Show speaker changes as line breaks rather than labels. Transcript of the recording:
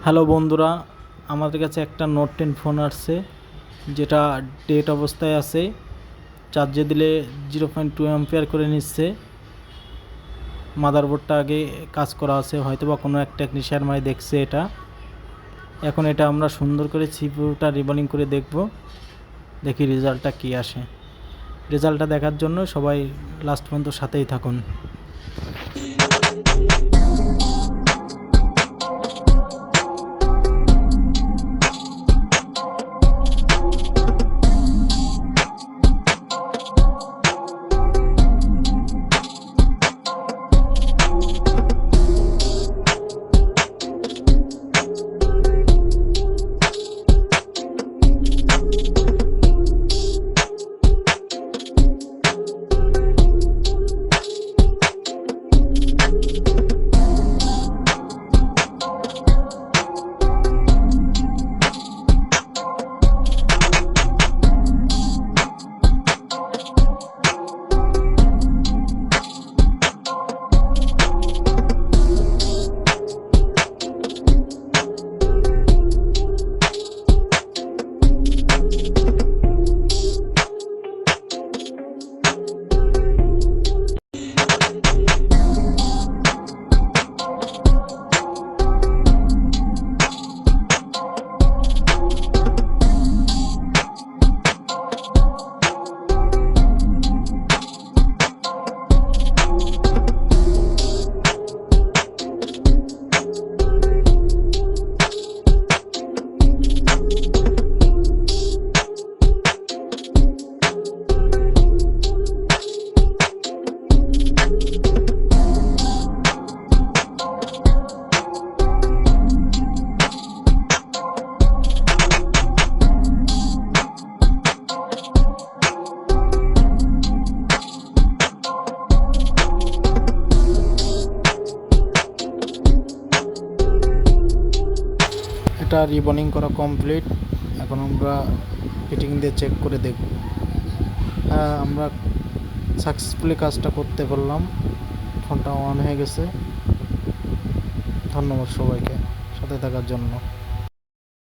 Hello বন্ধুরা, আমাদের কাছে একটা নোট 10 ফোন আসছে, যেটা ডেট অবস্থায় আছে। চার্জে দিলে 0.2 অ্যাম্পিয়ার করে নিচ্ছে। মাদারবোর্ডটা আগে কাজ করা আছে, হয়তো বা কোনো এক টেকনিশিয়ান ভাই দেখছে এটা। এখন এটা আমরা সুন্দর করে সিপিইউটা রিবলিং করে দেখব, দেখি রেজাল্টটা কী আসে। রেজাল্টটা দেখার জন্য সবাই লাস্ট পর্যন্ত সাথেই থাকুন। এটা রিবনিং করা কমপ্লিট। এখন আমরা ফিটিং দিয়ে চেক করে দেখব। আমরা সাকসেসফুলি কাজটা করতে পারলাম। ফোনটা অন হয়ে গেছে। ধন্যবাদ সবাইকে সাথে থাকার জন্য।